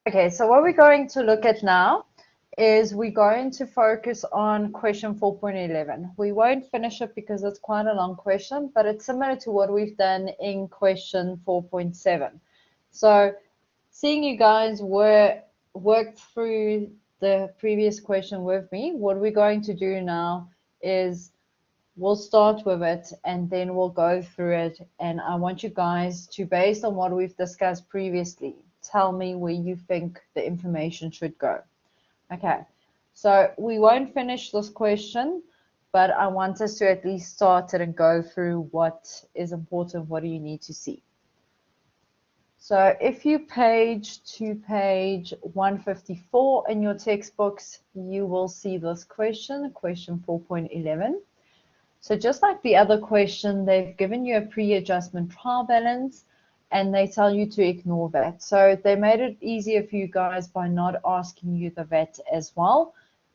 Okay, so what we're going to look at now is we're going to focus on question 4.11. We won't finish it because it's quite a long question, but it's similar to what we've done in question 4.7. So seeing you guys worked through the previous question with me, what we're going to do now is we'll start with it and then we'll go through it. And I want you guys to, based on what we've discussed previously, tell me where you think the information should go. Okay, so we won't finish this question, but I want us to at least start it and go through what is important, what do you need to see. So if you page to page 154 in your textbooks, you will see this question, question 4.11. So just like the other question, they've given you a pre-adjustment trial balance and they tell you to ignore that. So they made it easier for you guys by not asking you the VAT as well,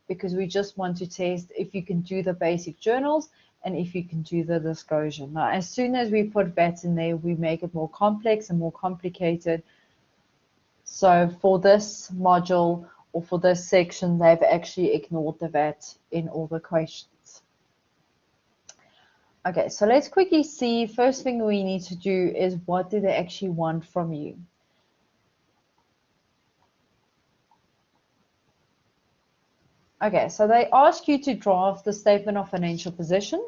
because we just want to test if you can do the basic journals and if you can do the disclosure. Now, as soon as we put VAT in there, we make it more complex and more complicated. So for this module or for this section, they've actually ignored the VAT in all the questions. Okay, so let's quickly see. First thing we need to do is what do they actually want from you? Okay, so they ask you to draft the statement of financial position,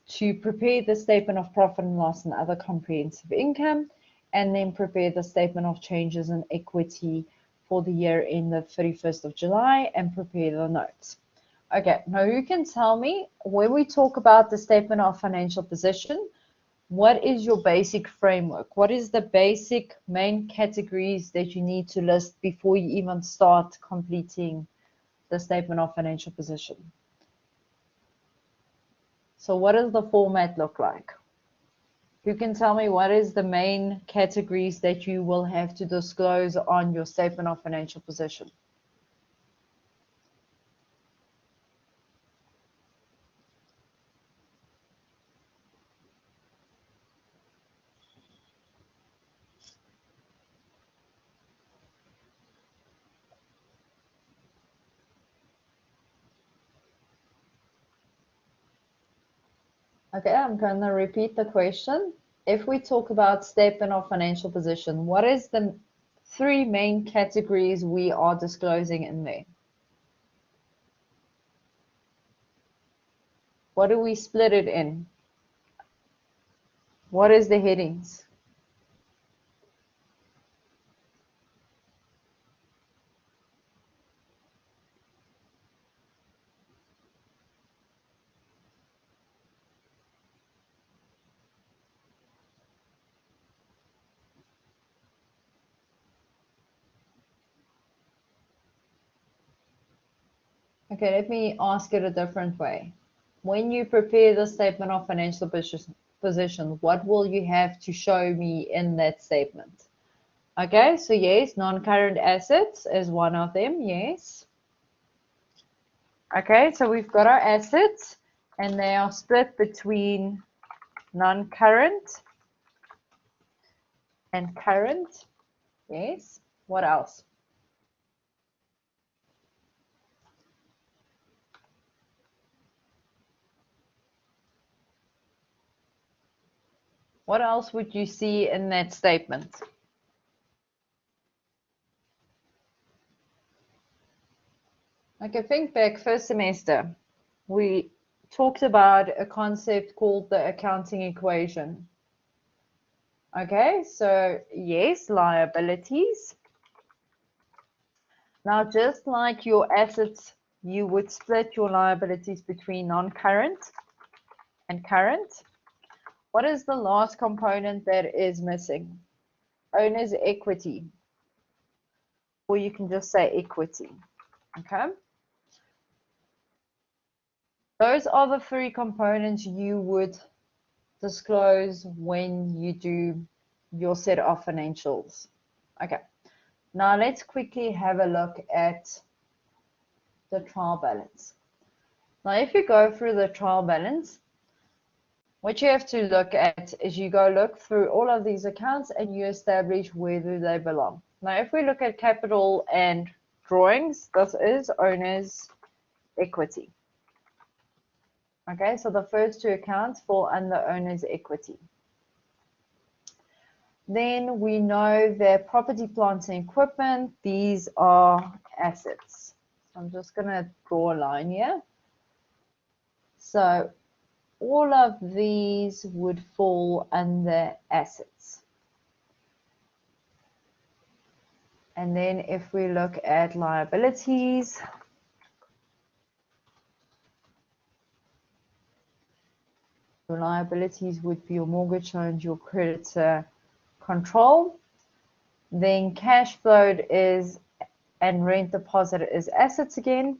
to prepare the statement of profit and loss and other comprehensive income, and then prepare the statement of changes in equity for the year ended 31st of July and prepare the notes. Okay, now you can tell me, when we talk about the statement of financial position, what is your basic framework? What is the basic main categories that you need to list before you even start completing the statement of financial position? So what does the format look like? You can tell me what is the main categories that you will have to disclose on your statement of financial position. Okay, I'm going to repeat the question. If we talk about statement of financial position, what is the three main categories we are disclosing in there? What do we split it in? What is the headings? Okay, let me ask it a different way. When you prepare the statement of financial position, what will you have to show me in that statement? Okay, so yes, non-current assets is one of them, yes. Okay, so we've got our assets and they are split between non-current and current, yes. What else? What else would you see in that statement? Okay, think back, first semester, we talked about a concept called the accounting equation. Okay, so yes, liabilities. Now, just like your assets, you would split your liabilities between non-current and current. What is the last component that is missing? Owner's equity. Or you can just say equity. Okay. Those are the three components you would disclose when you do your set of financials. Okay. Now let's quickly have a look at the trial balance. Now, if you go through the trial balance, what you have to look at is you go look through all of these accounts and you establish where do they belong. Now, if we look at capital and drawings, this is owner's equity. Okay, so the first two accounts fall under owner's equity. Then we know that property, plant, and equipment, these are assets. So I'm just going to draw a line here. So all of these would fall under assets. And then if we look at liabilities, your liabilities would be your mortgage loans, your creditor control. Then cash flowed is, and rent deposit is assets again.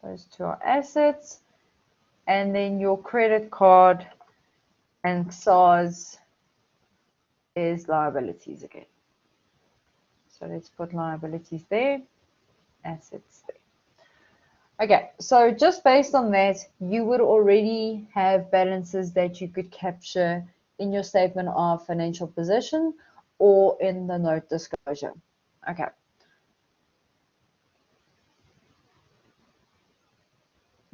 Those two are assets. And then your credit card and SARS is liabilities again. So let's put liabilities there, assets there. Okay, so just based on that, you would already have balances that you could capture in your statement of financial position or in the note disclosure. Okay.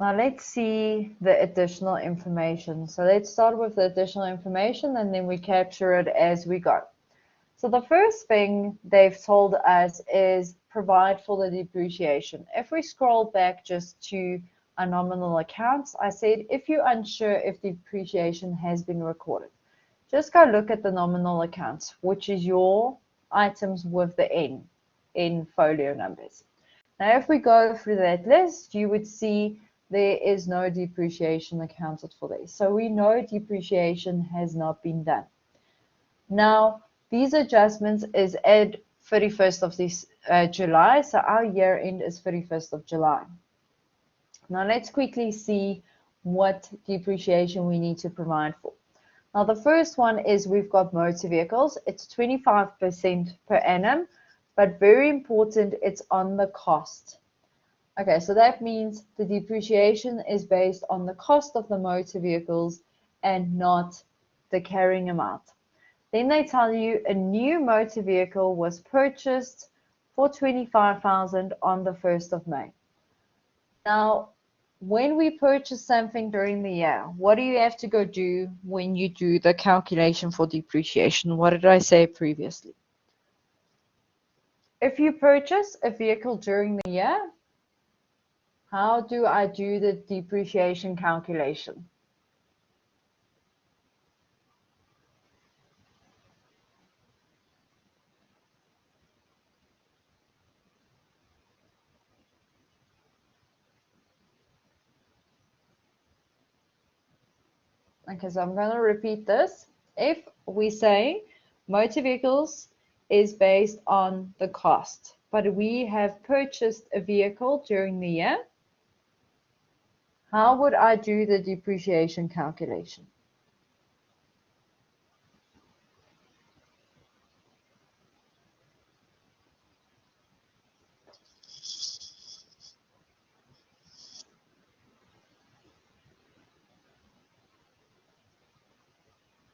Now let's see the additional information. So let's start with the additional information and then we capture it as we go. So the first thing they've told us is provide for the depreciation. If we scroll back just to our nominal accounts, I said if you're unsure if depreciation has been recorded, just go look at the nominal accounts, which is your items with the N in folio numbers. Now if we go through that list, you would see there is no depreciation accounted for this. So we know depreciation has not been done. Now, these adjustments is at 31st of this July, so our year end is 31st of July. Now let's quickly see what depreciation we need to provide for. Now the first one is we've got motor vehicles. It's 25% per annum, but very important, it's on the cost. Okay, so that means the depreciation is based on the cost of the motor vehicles and not the carrying amount. Then they tell you a new motor vehicle was purchased for $25,000 on the 1st of May. Now, when we purchase something during the year, what do you have to go do when you do the calculation for depreciation? What did I say previously? If you purchase a vehicle during the year, how do I do the depreciation calculation? Okay, so I'm going to repeat this. If we say motor vehicles is based on the cost, but we have purchased a vehicle during the year, how would I do the depreciation calculation?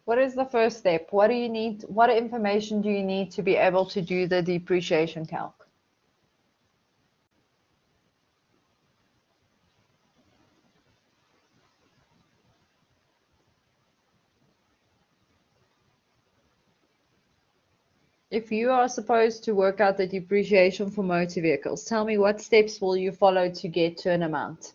What is the first step? What do you need? What information do you need to be able to do the depreciation calc? If you are supposed to work out the depreciation for motor vehicles, tell me what steps will you follow to get to an amount?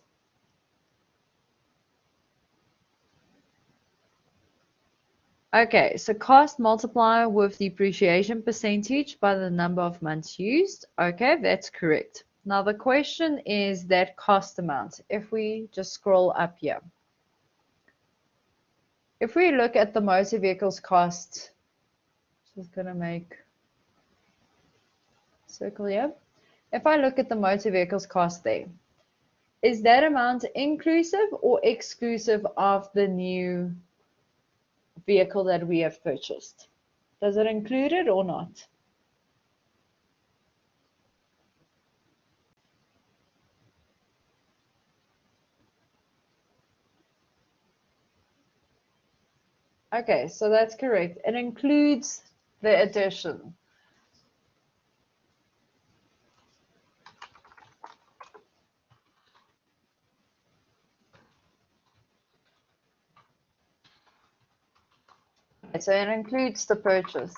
Okay, so cost multiply with depreciation percentage by the number of months used. Okay, that's correct. Now the question is that cost amount. If we just scroll up here. If we look at the motor vehicles cost, just gonna make a circle here. If I look at the motor vehicles cost there, is that amount inclusive or exclusive of the new vehicle that we have purchased? Does it include it or not? Okay, so that's correct. It includes the addition. So it includes the purchase.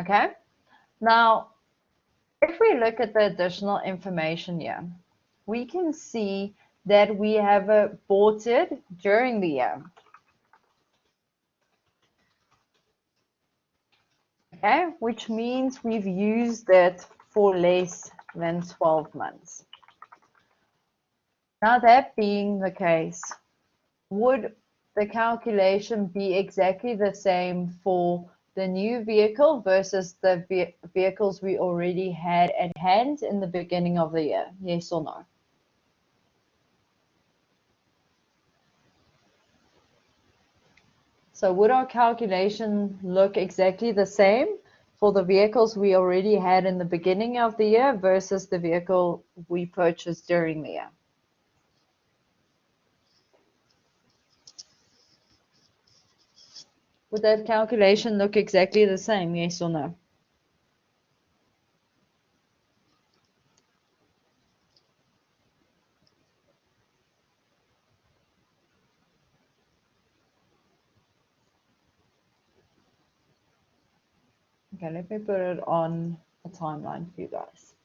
Okay. Now, if we look at the additional information here, we can see that we have bought it during the year. Okay, which means we've used it for less than 12 months. Now, that being the case, would the calculation be exactly the same for the new vehicle versus the vehicles we already had at hand in the beginning of the year? Yes or no? So would our calculation look exactly the same for the vehicles we already had in the beginning of the year versus the vehicle we purchased during the year? Would that calculation look exactly the same, yes or no? Okay, let me put it on a timeline for you guys.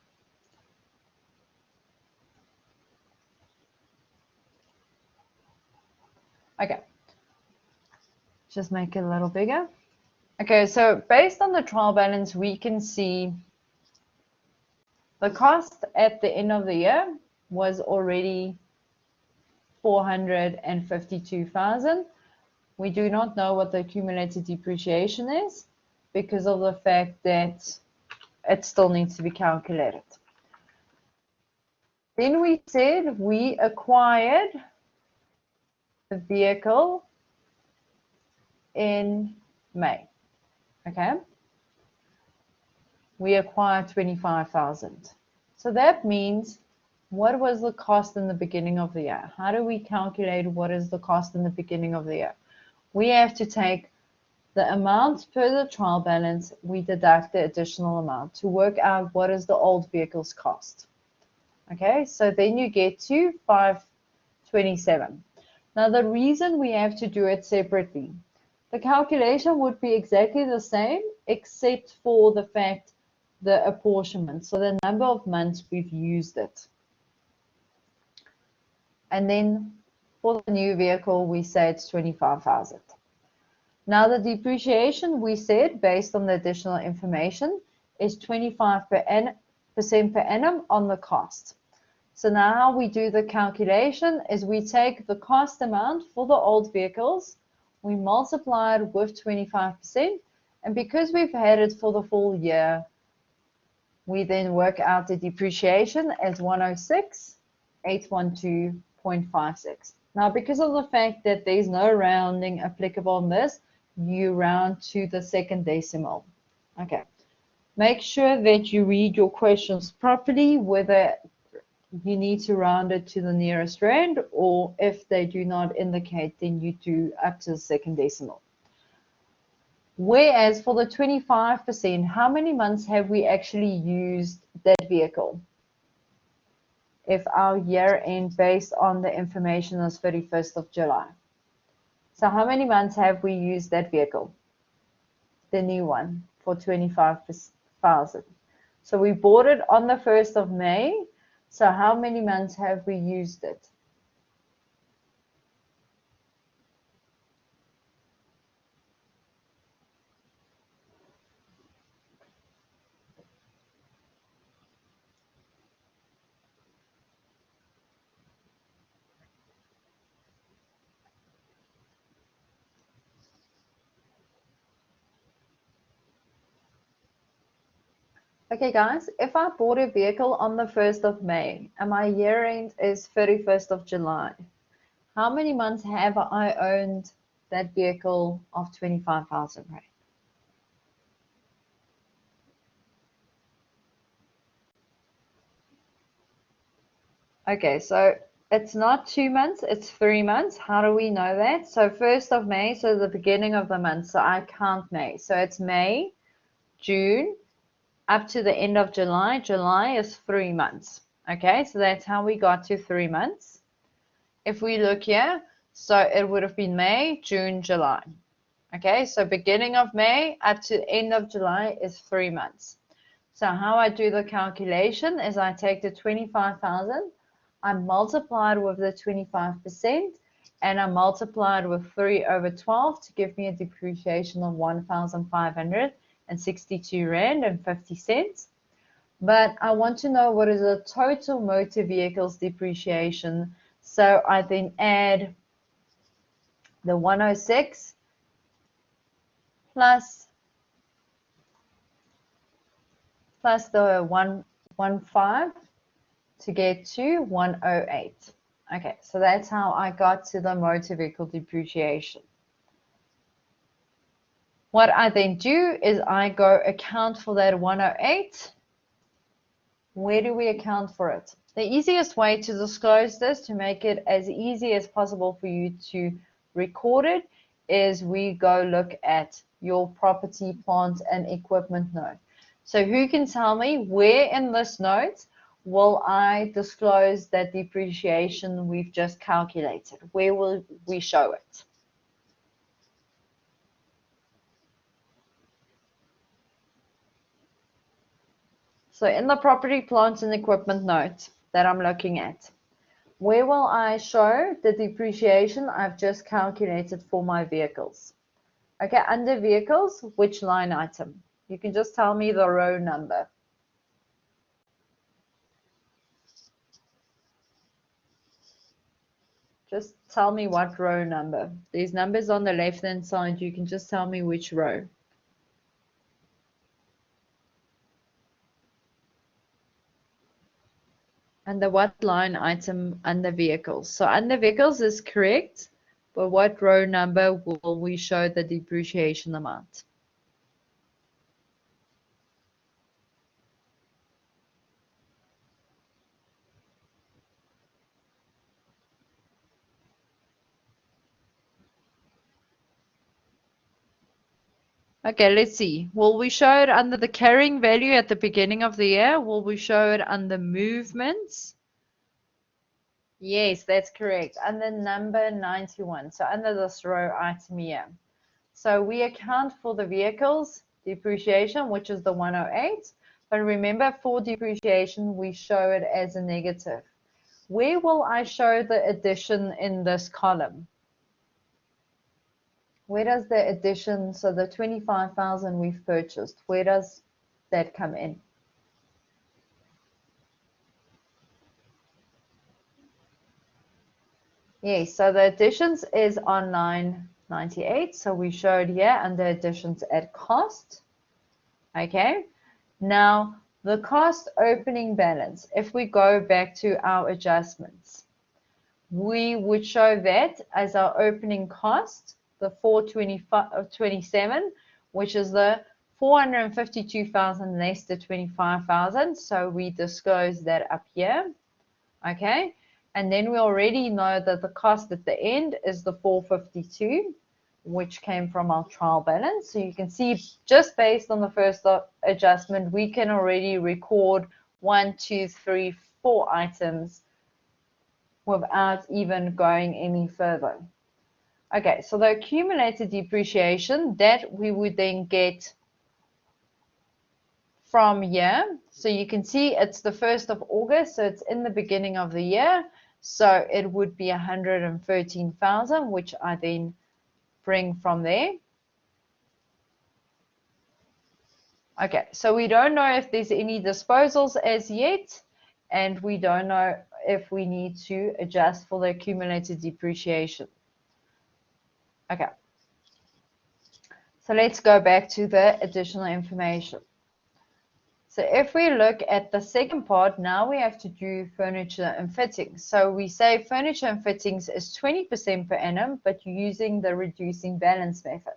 Okay, just make it a little bigger. Okay, so based on the trial balance, we can see the cost at the end of the year was already 452,000. We do not know what the accumulated depreciation is because of the fact that it still needs to be calculated. Then we said we acquired the vehicle in May. Okay. We acquired 25,000. So that means what was the cost in the beginning of the year? How do we calculate what is the cost in the beginning of the year? We have to take the amount per the trial balance, we deduct the additional amount to work out what is the old vehicle's cost. Okay, so then you get to 527. Now the reason we have to do it separately, the calculation would be exactly the same except for the fact the apportionment, so the number of months we've used it. And then for the new vehicle, we say it's 25,000. Now the depreciation we said, based on the additional information, is 25% per annum on the cost. So now how we do the calculation is we take the cost amount for the old vehicles, we multiply it with 25%, and because we've had it for the full year, we then work out the depreciation as 106,812.56. Now, because of the fact that there's no rounding applicable on this, you round to the second decimal. Okay. Make sure that you read your questions properly, whether you need to round it to the nearest rand, or if they do not indicate, then you do up to the second decimal. Whereas for the 25%, how many months have we actually used that vehicle? If our year end based on the information is 31st of July. So how many months have we used that vehicle? The new one for 25,000. So we bought it on the 1st of May. So how many months have we used it? Okay, guys, if I bought a vehicle on the 1st of May and my year end is 31st of July, how many months have I owned that vehicle of 25,000 rand? Okay, so It's not 2 months, it's 3 months. How do we know that? So 1st of May, so the beginning of the month. So I count May. So it's May, June, up to the end of July. July is 3 months. Okay, so that's how we got to 3 months. If we look here, so it would have been May, June, July. Okay, so beginning of May up to the end of July is 3 months. So how I do the calculation is I take the 25,000, I multiply it with the 25%, and I multiply it with 3 over 12 to give me a depreciation of 1,562 Rand and 50 cents. But I want to know what is the total motor vehicles depreciation. So I then add the 106 plus the 115 to get to 108. Okay, so that's how I got to the motor vehicle depreciation. What I then do is I go account for that 108. Where do we account for it? The easiest way to disclose this, to make it as easy as possible for you to record it, is we go look at your property, plant, and equipment note. So who can tell me where in this note will I disclose that depreciation we've just calculated? Where will we show it? So in the property, plant, and equipment note that I'm looking at, where will I show the depreciation I've just calculated for my vehicles? Okay, under vehicles, which line item? You can just tell me the row number. Just tell me what row number. There's numbers on the left-hand side. You can just tell me which row. Under what line item under vehicles? So under vehicles is correct, but what row number will we show the depreciation amount? Okay, let's see. Will we show it under the carrying value at the beginning of the year? Will we show it under movements? Yes, that's correct. Under number 91. So under this row item here. So we account for the vehicles depreciation, which is the 108. But remember, for depreciation, we show it as a negative. Where will I show the addition in this column? Where does the addition, so the 25,000 we've purchased, where does that come in? Yes, so the additions is on line 98. So we showed here under additions at cost. Okay. Now the cost opening balance, if we go back to our adjustments, we would show that as our opening cost, the 427, which is the 452,000 less the 25,000. So we disclose that up here. Okay. And then we already know that the cost at the end is the 452, which came from our trial balance. So you can see just based on the first adjustment, we can already record 1, 2, 3, 4 items without even going any further. Okay, so the accumulated depreciation that we would then get from here. So you can see it's the 1st of August, so it's in the beginning of the year. So it would be 113,000, which I then bring from there. Okay, so we don't know if there's any disposals as yet, and we don't know if we need to adjust for the accumulated depreciation. Okay, so let's go back to the additional information. So if we look at the second part, now we have to do furniture and fittings. So we say furniture and fittings is 20% per annum, but using the reducing balance method.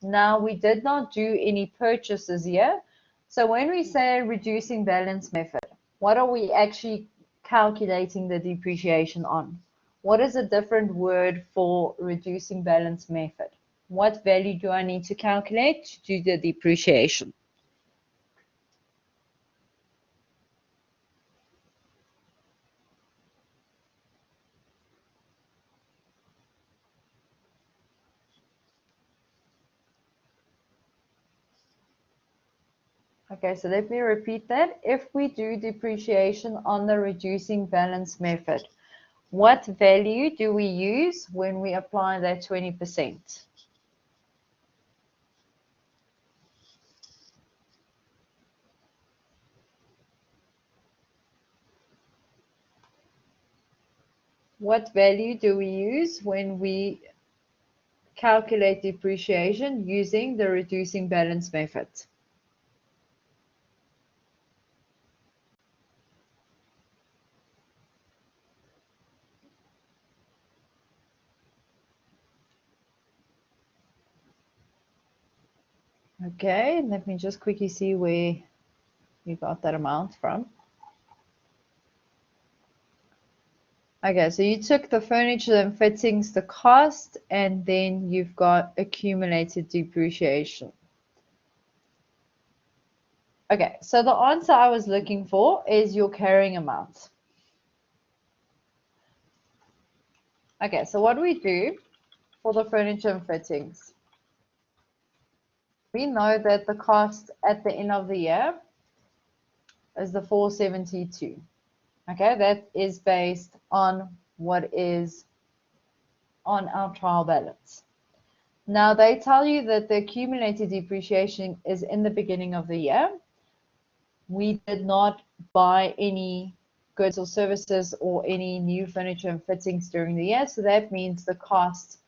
Now we did not do any purchases here. So when we say reducing balance method, what are we actually calculating the depreciation on? What is a different word for reducing balance method? What value do I need to calculate to do the depreciation? Okay, so let me repeat that. If we do depreciation on the reducing balance method, what value do we use when we apply that 20%? What value do we use when we calculate depreciation using the reducing balance method? Okay, let me just quickly see where you got that amount from. Okay, so you took the furniture and fittings, the cost, and then you've got accumulated depreciation. Okay, so the answer I was looking for is your carrying amount. Okay, so what we do for the furniture and fittings, we know that the cost at the end of the year is the 472. Okay, that is based on what is on our trial balance. Now they tell you that the accumulated depreciation is in the beginning of the year. We did not buy any goods or services or any new furniture and fittings during the year, so that means the cost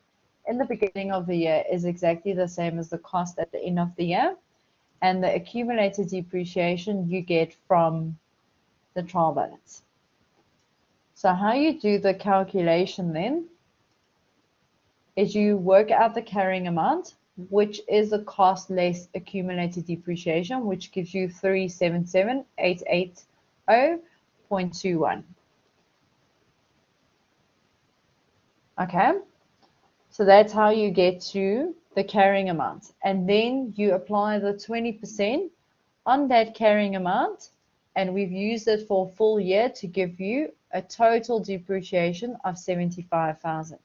in the beginning of the year is exactly the same as the cost at the end of the year, and the accumulated depreciation you get from the trial balance. So how you do the calculation then is you work out the carrying amount, which is the cost less accumulated depreciation, which gives you 377,880.21. Okay, so that's how you get to the carrying amount. And then you apply the 20% on that carrying amount, and we've used it for a full year to give you a total depreciation of 75,000.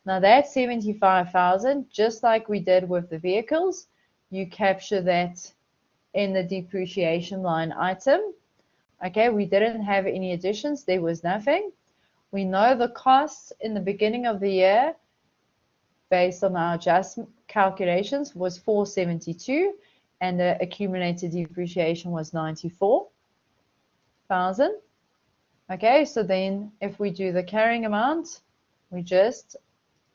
Now that 75,000, just like we did with the vehicles, you capture that in the depreciation line item. Okay, we didn't have any additions, there was nothing. We know the costs in the beginning of the year, based on our adjustment calculations, was 472, and the accumulated depreciation was 94,000. Okay, so then if we do the carrying amount, we just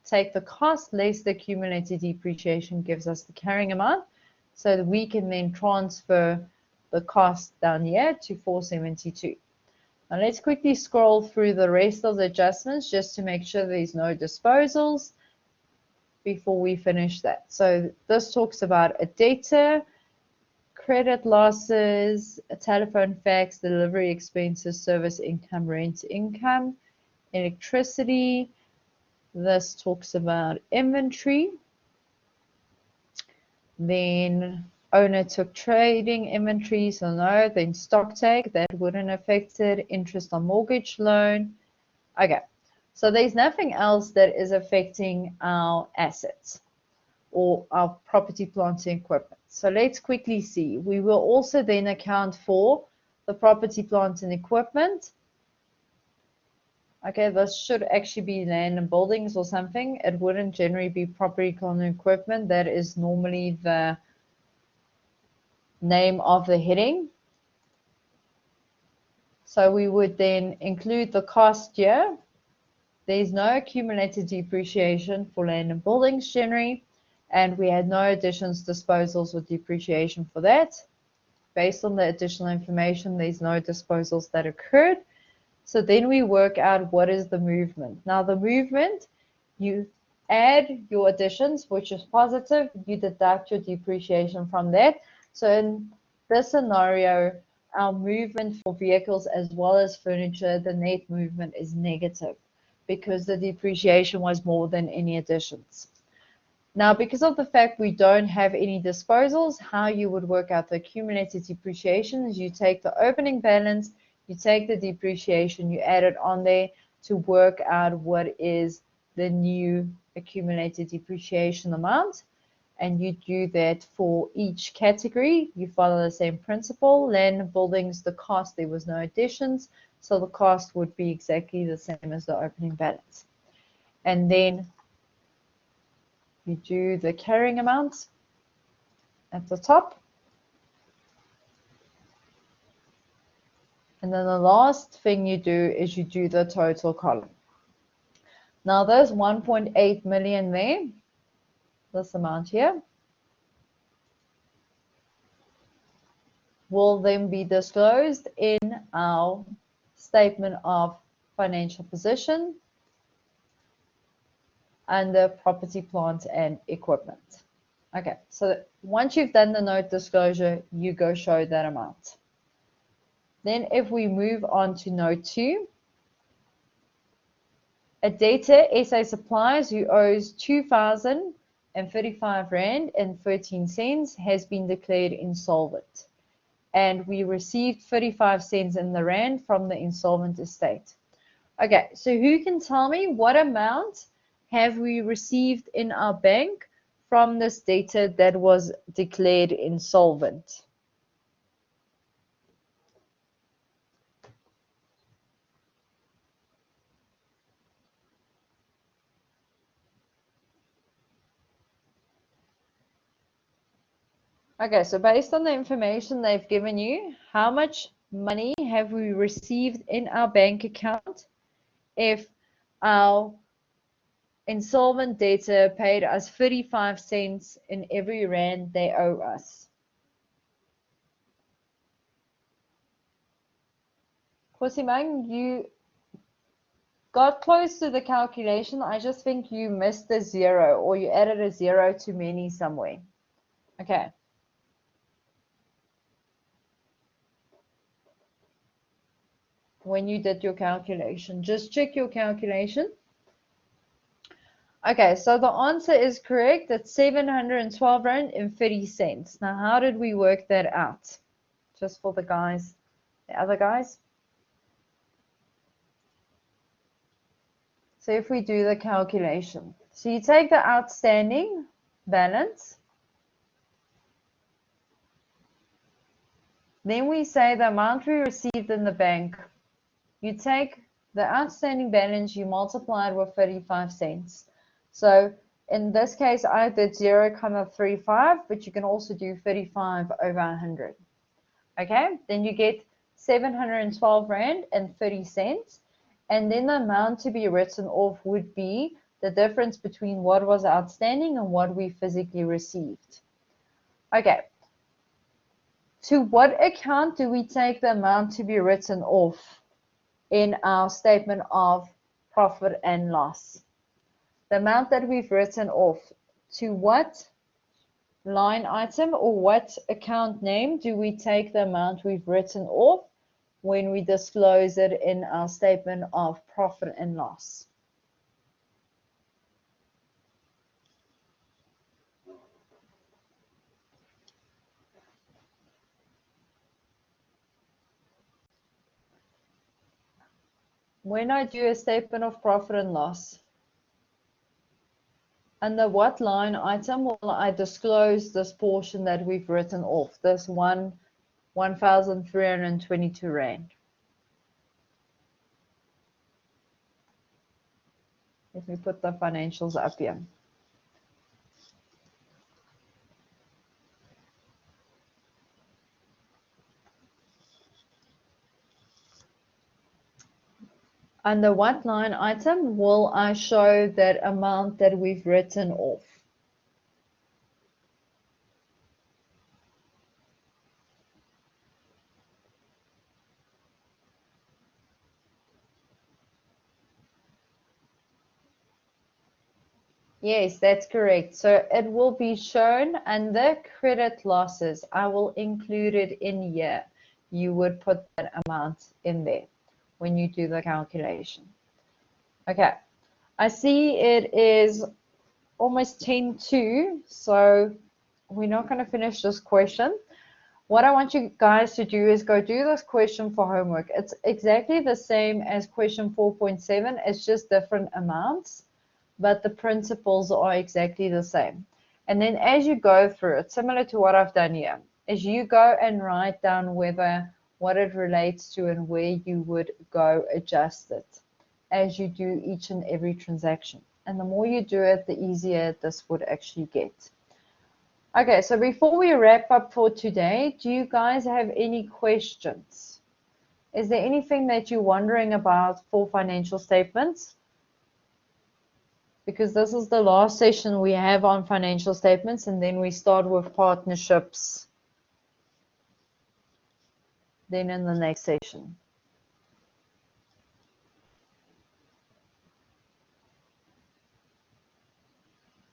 take the cost less the accumulated depreciation gives us the carrying amount, so that we can then transfer the cost down here to 472. Now let's quickly scroll through the rest of the adjustments just to make sure there's no disposals before we finish that. So this talks about a debtor, credit losses, a telephone fax, delivery expenses, service income, rent income, electricity. This talks about inventory. Then owner took trading inventory, so no. Then stock take, that wouldn't affect it. Interest on mortgage loan. Okay, so there's nothing else that is affecting our assets or our property, plant, and equipment. So let's quickly see. We will also then account for the property, plant, and equipment. Okay, this should actually be land and buildings or something. It wouldn't generally be property, plant, and equipment. That is normally the name of the heading. So we would then include the cost here. There's no accumulated depreciation for land and buildings generally, and we had no additions, disposals, or depreciation for that. Based on the additional information, there's no disposals that occurred. So then we work out what is the movement. Now the movement, you add your additions, which is positive, you deduct your depreciation from that. So in this scenario, our movement for vehicles as well as furniture, the net movement is negative because the depreciation was more than any additions. Now, because of the fact we don't have any disposals, how you would work out the accumulated depreciation is you take the opening balance, you take the depreciation, you add it on there to work out what is the new accumulated depreciation amount. And you do that for each category. You follow the same principle. Land, buildings, the cost, there was no additions, so the cost would be exactly the same as the opening balance. And then you do the carrying amounts at the top. And then the last thing you do is you do the total column. Now there's 1.8 million there, this amount here, will then be disclosed in our statement of financial position under property, plant, and equipment. Okay, so once you've done the note disclosure, you go show that amount. Then if we move on to note 2, a debtor, SA Supplies, who owes 2,035 Rand and 13 cents has been declared insolvent. And we received 35 cents in the Rand from the insolvent estate. Okay, so who can tell me what amount have we received in our bank from this debtor that was declared insolvent? Okay, so based on the information they've given you, how much money have we received in our bank account if our insolvent debtor paid us 35 cents in every Rand they owe us? Kosimang, you got close to the calculation. I just think you missed a zero or you added a zero too many somewhere. Okay. When you did your calculation, just check your calculation. Okay, so the answer is correct. It's 712 Rand and 30 cents. Now, how did we work that out? Just for the guys, the other guys. So if we do the calculation, so you take the outstanding balance, then we say the amount we received in the bank. You take the outstanding balance, you multiply it with 35 cents. So in this case, I did 0.35, but you can also do 35 over 100. Okay, then you get 712 Rand and 30 cents. And then the amount to be written off would be the difference between what was outstanding and what we physically received. Okay, to what account do we take the amount to be written off in our statement of profit and loss? The amount that we've written off, to what line item or what account name do we take the amount we've written off when we disclose it in our statement of profit and loss? When I do a statement of profit and loss, under what line item will I disclose this portion that we've written off, this 1,322 Rand? Let me put the financials up here. Under what line item will I show that amount that we've written off? Yes, that's correct. So it will be shown under credit losses. I will include it in here. you would put that amount in there when you do the calculation. Okay, I see it is almost 10:02, so we're not going to finish this question. What I want you guys to do is go do this question for homework. It's exactly the same as question 4.7. It's just different amounts, but the principles are exactly the same. And then as you go through it, similar to what I've done here, is you go and write down what it relates to and where you would go adjust it as you do each and every transaction. And the more you do it, the easier this would actually get. Okay, so before we wrap up for today, do you guys have any questions? Is there anything that you're wondering about for financial statements? Because this is the last session we have on financial statements, and then we start with partnerships then in the next session.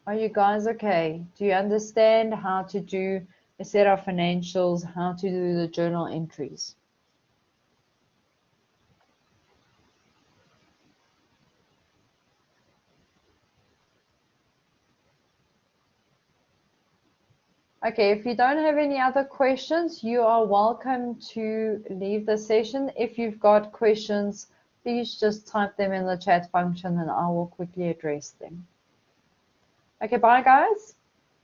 Are you guys okay? Do you understand how to do a set of financials, how to do the journal entries? Okay, if you don't have any other questions, you are welcome to leave the session. If you've got questions, please just type them in the chat function and I will quickly address them. Okay, bye guys.